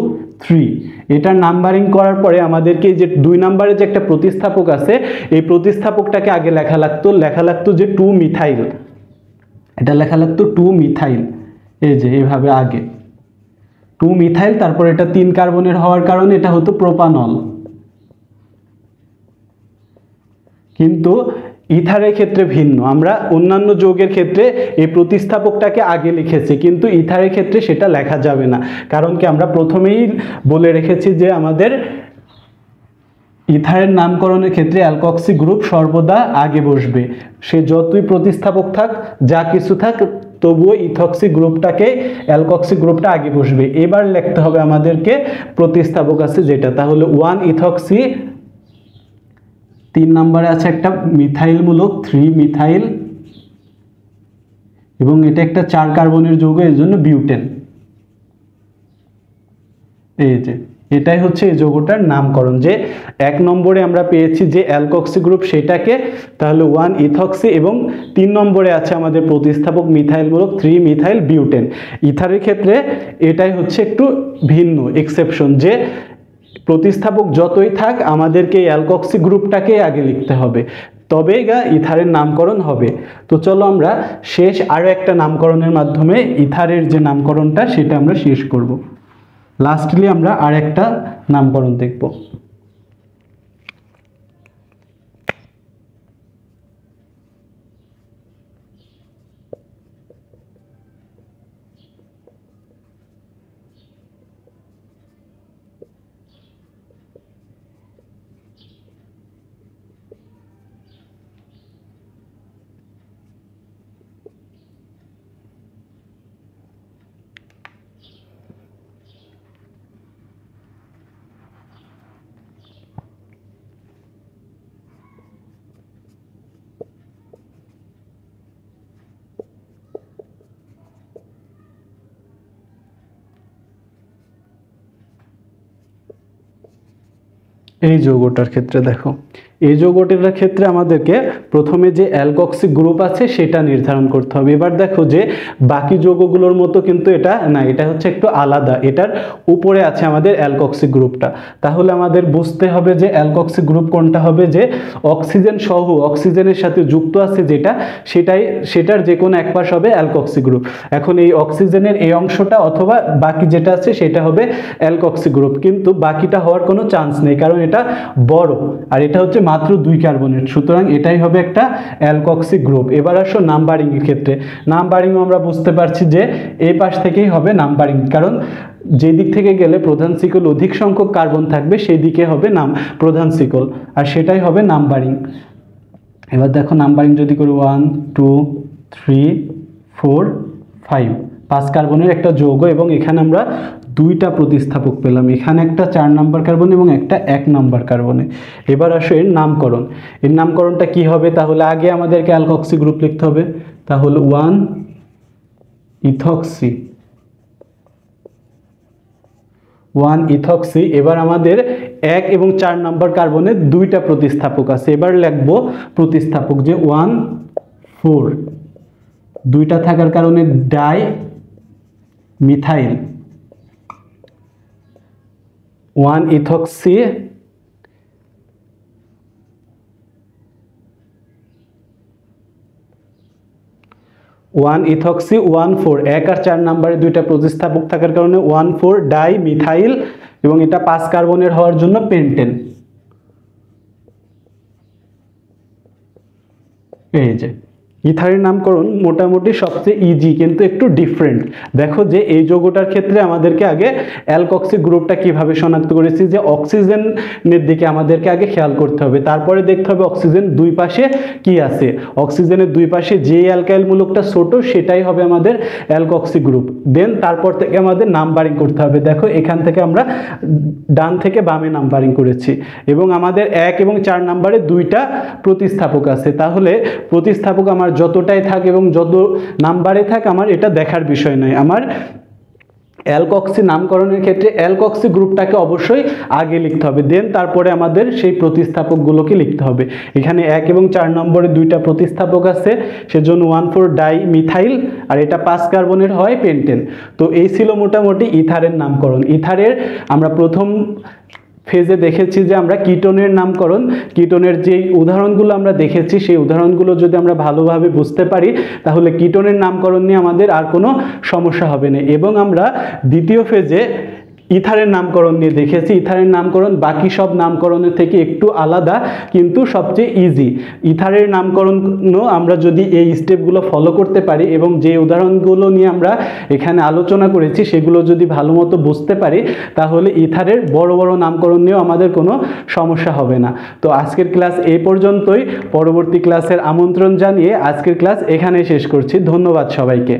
3, এটার নাম্বারিং করার পরে আমাদেরকে যে 2 নম্বরে যে একটা প্রতিস্থাপক আছে এই প্রতিস্থাপকটাকে আগে লেখা লাগতো যে 2 মিথাইল, এটা লেখা লাগতো 2 মিথাইল। এই যে এইভাবে আগে 2 মিথাইল, তারপর এটা 3 কার্বনের হওয়ার কারণে এটা হতো প্রোপানল। কিন্তু ইথারের ক্ষেত্রে ভিন্ন, আমরা অন্যান্য যৌগের ক্ষেত্রে এই প্রতিস্থাপকটাকে আগে লিখেছি, কিন্তু ইথারের ক্ষেত্রে সেটা লেখা যাবে না। কারণ কি, আমরা প্রথমেই বলে রেখেছি যে আমাদের ইথারের নামকরণের ক্ষেত্রে অ্যালকক্সি গ্রুপ সর্বদা আগে বসবে, সে যতই প্রতিস্থাপক থাক, যা কিছু থাক, তবুও ইথক্সি গ্রুপটাকে, অ্যালকক্সি গ্রুপটা আগে বসবে। এবার লিখতে হবে আমাদেরকে প্রতিস্থাপক আছে যেটা, তাহলে 1 ইথক্সি, 3 নম্বরে আছে একটা মিথাইল মূলক 3 মিথাইল, এবং এটা একটা 4 কার্বনের যৌগ, এর জন্য বিউটেন। এই যে এটাই হচ্ছে এই যৌগটার নামকরণ, যে 1 নম্বরে আমরা পেয়েছি যে অ্যালকক্সি গ্রুপ সেটাকে, তাহলে 1 ইথক্সি, এবং 3 নম্বরে আছে আমাদের প্রতিস্থাপক মিথাইল মূলক 3 মিথাইল বিউটেন। ইথারের ক্ষেত্রে এটাই হচ্ছে একটু ভিন্ন এক্সেপশন, যে প্রতিস্থাপক যতই থাক আমাদেরকে অ্যালকক্সি গ্রুপটাকে আগে লিখতে হবে, তবেই ইথারের নামকরণ হবে। তো চলো আমরা শেষ আরও একটা নামকরণের মাধ্যমে ইথারের যে নামকরণটা সেটা আমরা শেষ করব। লাস্টলি আমরা আর একটা নামকরণ দেখব। এই যৌগটার ক্ষেত্রে দেখো, এই যৌগটার ক্ষেত্রে আমাদেরকে প্রথমে যে অ্যালকক্সি গ্রুপ আছে সেটা নির্ধারণ করতে হবে। এবার দেখো যে বাকি যৌগগুলোর মতো কিন্তু এটা না, এটা হচ্ছে একটু আলাদা, এটার উপরে আছে আমাদের অ্যালকক্সি গ্রুপটা। তাহলে আমাদের বুঝতে হবে যে অ্যালকক্সি গ্রুপ কোনটা হবে, যে অক্সিজেন সহ অক্সিজেনের সাথে যুক্ত আছে যেটা, সেটার যে কোনো এক পাশ হবে অ্যালকক্সি গ্রুপ। এখন এই অক্সিজেনের এই অংশটা অথবা বাকি যেটা আছে সেটা হবে অ্যালকক্সি গ্রুপ, কিন্তু বাকিটা হওয়ার কোনো চান্স নেই, কারণ এটা বড় আর এটা হচ্ছে মাত্র 2 কার্বনের, সুতরাং এটাই হবে একটা অ্যালকক্সি গ্রুপ। এবার আসো নাম্বারিং এর ক্ষেত্রে। নাম্বারিং আমরা বুঝতে পারছি যে এই পাশ থেকেই হবে নাম্বারিং, কারণ যে দিক থেকে গেলে প্রধান শিকল অধিক সংখ্যক কার্বন থাকবে সেই দিকে হবে প্রধান শিকল, আর সেটাই হবে নাম্বারিং। এবার দেখো নাম্বারিং যদি করি 1 2 3 4 5, 5 কার্বনের একটা যৌগ, এবং এখানে আমরা 2টা প্রতিস্থাপক পেলাম, এখানে একটা 4 নাম্বার কার্বন এবং একটা 1 নাম্বার কার্বনে। এবার আসো এর নামকরণ। এর নামকরণটা কি হবে, তাহলে আগে আমাদেরকে অ্যালকক্সি গ্রুপ লিখতে হবে, তাহলে 1 ইথক্সি, 1 ইথক্সি। এবার আমাদের 1 এবং 4 নাম্বার কার্বনের 2টা প্রতিস্থাপক আছে, এবার লিখব প্রতিস্থাপক যে 1 4, 2টা থাকার কারণে ডাই মিথাইল, 1 ইথক্সি 1 ইথক্সি 1 4, 1 আর 4 নাম্বারে 2টা প্রতিস্থাপক থাকার কারণে 1 4 ডাই মিথাইল, এবং এটা 5 কার্বনের হওয়ার জন্য পেন্টেন। এই যে ইথারের নামকরণ মোটামুটি সবচেয়ে ইজি, কিন্তু একটু ডিফারেন্ট। দেখো যে এই যৌগটার ক্ষেত্রে আমাদেরকে আগে অ্যালকক্সি গ্রুপটা কিভাবে শনাক্ত করেছি, যে অক্সিজেনের দিকে আমাদেরকে আগে খেয়াল করতে হবে, তারপরে দেখতে হবে অক্সিজেন দুই পাশে কি আছে। অক্সিজেনের দুই পাশে যে অ্যালকাইল মূলকটা ছোট সেটাই হবে আমাদের অ্যালকক্সি গ্রুপ। দেন তারপর থেকে আমাদের নাম্বারিং করতে হবে। দেখো এখান থেকে আমরা ডান থেকে বামে নাম্বারিং করেছি, এবং আমাদের 1 এবং 4 নাম্বারে 2টা প্রতিস্থাপক আছে, তাহলে প্রতিস্থাপক আমার যতটাই থাক এবং যত নাম্বারে থাক আমার এটা দেখার বিষয় নয়। আমার অ্যালকক্সি নামকরণের ক্ষেত্রে অ্যালকক্সি গ্রুপটাকে অবশ্যই আগে লিখতে হবে, দেন তারপরে আমাদের সেই প্রতিস্থাপকগুলোকে লিখতে হবে। এখানে 1 এবং 4 নম্বরে 2টা প্রতিস্থাপক আছে, সেজন্য 1 4 ডাই মিথাইল, আর এটা 5 কার্বনের হয় পেন্টেন। তো এই ছিল মোটামুটি ইথারের নামকরণ। ইথারের আমরা প্রথম ফেজে দেখেছি যে আমরা কিটোনের নামকরণ, কিটোনের যেই উদাহরণগুলো আমরা দেখেছি সেই উদাহরণগুলো যদি আমরা ভালোভাবে বুঝতে পারি তাহলে কিটোনের নামকরণ নিয়ে আমাদের আর কোনো সমস্যা হবে না। এবং আমরা দ্বিতীয় ফেজে ইথারের নামকরণ নিয়ে দেখেছি। ইথারের নামকরণ বাকি সব নামকরণের থেকে একটু আলাদা, কিন্তু সবচেয়ে ইজি। ইথারের নামকরণও আমরা যদি এই স্টেপগুলো ফলো করতে পারি এবং যে উদাহরণগুলো নিয়ে আমরা এখানে আলোচনা করেছি সেগুলো যদি ভালো মতো বুঝতে পারি তাহলে ইথারের বড় বড় নামকরণ নিয়েও আমাদের কোনো সমস্যা হবে না। তো আজকের ক্লাস এই পর্যন্তই। পরবর্তী ক্লাসের আমন্ত্রণ জানিয়ে আজকের ক্লাস এখানেই শেষ করছি। ধন্যবাদ সবাইকে।